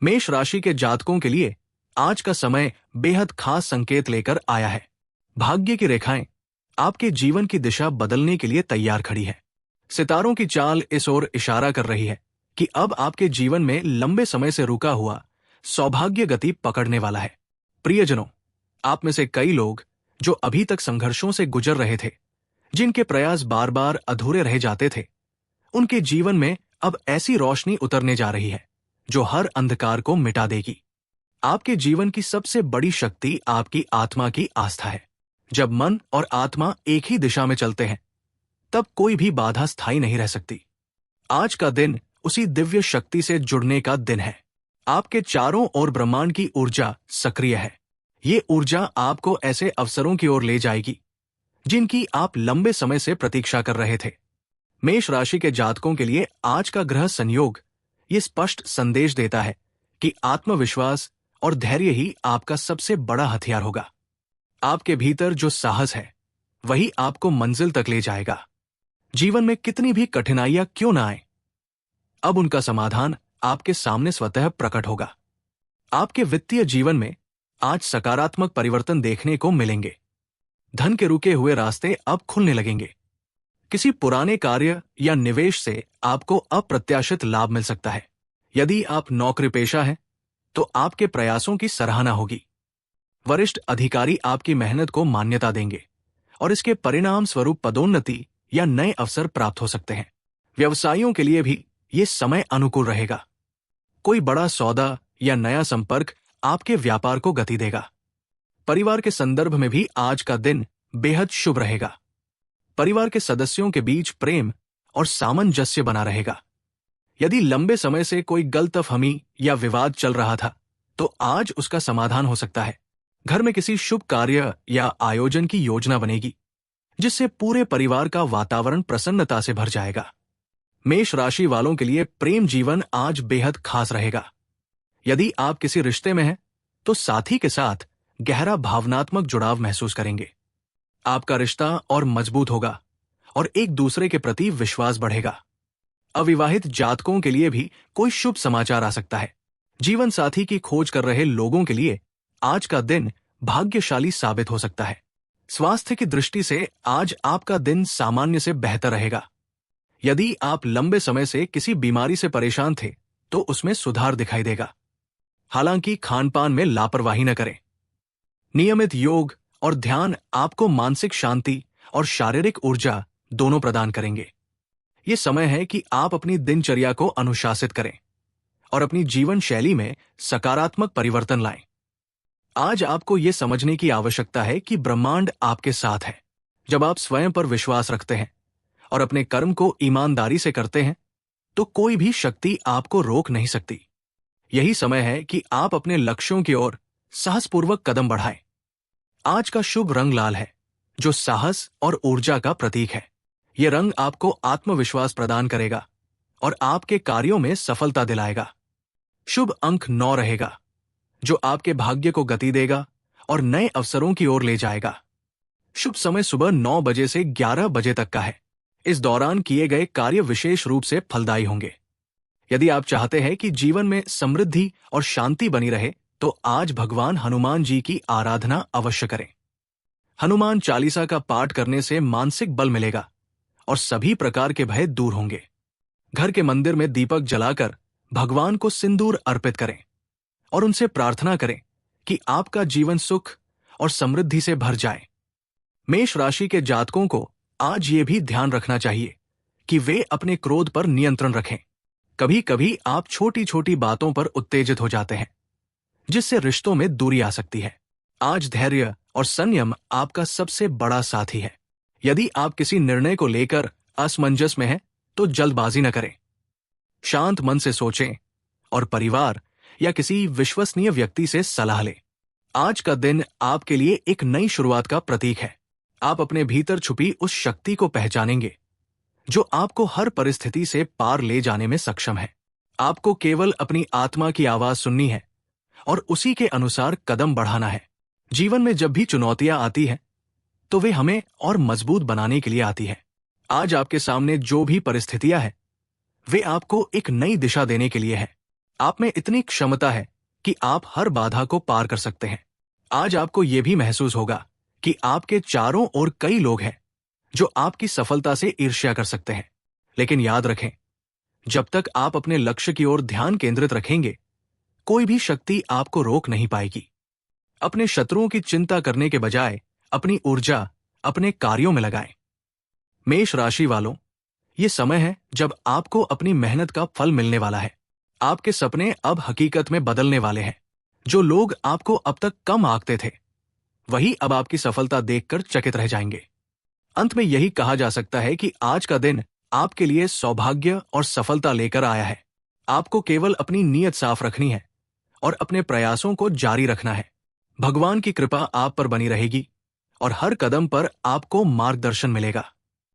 मेष राशि के जातकों के लिए आज का समय बेहद खास संकेत लेकर आया है। भाग्य की रेखाएं आपके जीवन की दिशा बदलने के लिए तैयार खड़ी है। सितारों की चाल इस ओर इशारा कर रही है कि अब आपके जीवन में लंबे समय से रुका हुआ सौभाग्य गति पकड़ने वाला है। प्रियजनों, आप में से कई लोग जो अभी तक संघर्षों से गुजर रहे थे, जिनके प्रयास बार बार अधूरे रह जाते थे, उनके जीवन में अब ऐसी रोशनी उतरने जा रही है जो हर अंधकार को मिटा देगी। आपके जीवन की सबसे बड़ी शक्ति आपकी आत्मा की आस्था है। जब मन और आत्मा एक ही दिशा में चलते हैं, तब कोई भी बाधा स्थायी नहीं रह सकती। आज का दिन उसी दिव्य शक्ति से जुड़ने का दिन है। आपके चारों ओर ब्रह्मांड की ऊर्जा सक्रिय है। ये ऊर्जा आपको ऐसे अवसरों की ओर ले जाएगी जिनकी आप लंबे समय से प्रतीक्षा कर रहे थे। मेष राशि के जातकों के लिए आज का ग्रह संयोग ये स्पष्ट संदेश देता है कि आत्मविश्वास और धैर्य ही आपका सबसे बड़ा हथियार होगा। आपके भीतर जो साहस है, वही आपको मंजिल तक ले जाएगा। जीवन में कितनी भी कठिनाइयां क्यों ना आए, अब उनका समाधान आपके सामने स्वतः प्रकट होगा। आपके वित्तीय जीवन में आज सकारात्मक परिवर्तन देखने को मिलेंगे। धन के रुके हुए रास्ते अब खुलने लगेंगे। किसी पुराने कार्य या निवेश से आपको अप्रत्याशित लाभ मिल सकता है। यदि आप नौकरी पेशा हैं, तो आपके प्रयासों की सराहना होगी। वरिष्ठ अधिकारी आपकी मेहनत को मान्यता देंगे और इसके परिणाम स्वरूप पदोन्नति या नए अवसर प्राप्त हो सकते हैं। व्यवसायियों के लिए भी ये समय अनुकूल रहेगा। कोई बड़ा सौदा या नया संपर्क आपके व्यापार को गति देगा। परिवार के संदर्भ में भी आज का दिन बेहद शुभ रहेगा। परिवार के सदस्यों के बीच प्रेम और सामंजस्य बना रहेगा। यदि लंबे समय से कोई गलतफहमी या विवाद चल रहा था, तो आज उसका समाधान हो सकता है। घर में किसी शुभ कार्य या आयोजन की योजना बनेगी, जिससे पूरे परिवार का वातावरण प्रसन्नता से भर जाएगा। मेष राशि वालों के लिए प्रेम जीवन आज बेहद खास रहेगा। यदि आप किसी रिश्ते में हैं, तो साथी के साथ गहरा भावनात्मक जुड़ाव महसूस करेंगे। आपका रिश्ता और मजबूत होगा और एक दूसरे के प्रति विश्वास बढ़ेगा। अविवाहित जातकों के लिए भी कोई शुभ समाचार आ सकता है। जीवन साथी की खोज कर रहे लोगों के लिए आज का दिन भाग्यशाली साबित हो सकता है। स्वास्थ्य की दृष्टि से आज आपका दिन सामान्य से बेहतर रहेगा। यदि आप लंबे समय से किसी बीमारी से परेशान थे, तो उसमें सुधार दिखाई देगा। हालांकि खानपान में लापरवाही न करें। नियमित योग और ध्यान आपको मानसिक शांति और शारीरिक ऊर्जा दोनों प्रदान करेंगे। ये समय है कि आप अपनी दिनचर्या को अनुशासित करें और अपनी जीवन शैली में सकारात्मक परिवर्तन लाएं। आज आपको ये समझने की आवश्यकता है कि ब्रह्मांड आपके साथ है। जब आप स्वयं पर विश्वास रखते हैं और अपने कर्म को ईमानदारी से करते हैं, तो कोई भी शक्ति आपको रोक नहीं सकती। यही समय है कि आप अपने लक्ष्यों की ओर साहसपूर्वक कदम बढ़ाएं। आज का शुभ रंग लाल है, जो साहस और ऊर्जा का प्रतीक है। यह रंग आपको आत्मविश्वास प्रदान करेगा और आपके कार्यों में सफलता दिलाएगा। शुभ अंक 9 रहेगा, जो आपके भाग्य को गति देगा और नए अवसरों की ओर ले जाएगा। शुभ समय सुबह 9 बजे से 11 बजे तक का है। इस दौरान किए गए कार्य विशेष रूप से फलदायी होंगे। यदि आप चाहते हैं कि जीवन में समृद्धि और शांति बनी रहे, तो आज भगवान हनुमान जी की आराधना अवश्य करें। हनुमान चालीसा का पाठ करने से मानसिक बल मिलेगा और सभी प्रकार के भय दूर होंगे। घर के मंदिर में दीपक जलाकर भगवान को सिंदूर अर्पित करें और उनसे प्रार्थना करें कि आपका जीवन सुख और समृद्धि से भर जाए। मेष राशि के जातकों को आज ये भी ध्यान रखना चाहिए कि वे अपने क्रोध पर नियंत्रण रखें। कभी कभी आप छोटी छोटी बातों पर उत्तेजित हो जाते हैं, जिससे रिश्तों में दूरी आ सकती है। आज धैर्य और संयम आपका सबसे बड़ा साथी है। यदि आप किसी निर्णय को लेकर असमंजस में हैं, तो जल्दबाजी न करें। शांत मन से सोचें और परिवार या किसी विश्वसनीय व्यक्ति से सलाह लें। आज का दिन आपके लिए एक नई शुरुआत का प्रतीक है। आप अपने भीतर छुपी उस शक्ति को पहचानेंगे जो आपको हर परिस्थिति से पार ले जाने में सक्षम है। आपको केवल अपनी आत्मा की आवाज सुननी है और उसी के अनुसार कदम बढ़ाना है। जीवन में जब भी चुनौतियां आती हैं, तो वे हमें और मजबूत बनाने के लिए आती है। आज आपके सामने जो भी परिस्थितियां हैं, वे आपको एक नई दिशा देने के लिए है। आप में इतनी क्षमता है कि आप हर बाधा को पार कर सकते हैं। आज आपको यह भी महसूस होगा कि आपके चारों ओर कई लोग हैं जो आपकी सफलता से ईर्ष्या कर सकते हैं। लेकिन याद रखें, जब तक आप अपने लक्ष्य की ओर ध्यान केंद्रित रखेंगे, कोई भी शक्ति आपको रोक नहीं पाएगी। अपने शत्रुओं की चिंता करने के बजाय अपनी ऊर्जा अपने कार्यों में लगाएं। मेष राशि वालों, ये समय है जब आपको अपनी मेहनत का फल मिलने वाला है। आपके सपने अब हकीकत में बदलने वाले हैं। जो लोग आपको अब तक कम आंकते थे, वही अब आपकी सफलता देखकर चकित रह जाएंगे। अंत में यही कहा जा सकता है कि आज का दिन आपके लिए सौभाग्य और सफलता लेकर आया है। आपको केवल अपनी नीयत साफ रखनी है और अपने प्रयासों को जारी रखना है। भगवान की कृपा आप पर बनी रहेगी और हर कदम पर आपको मार्गदर्शन मिलेगा।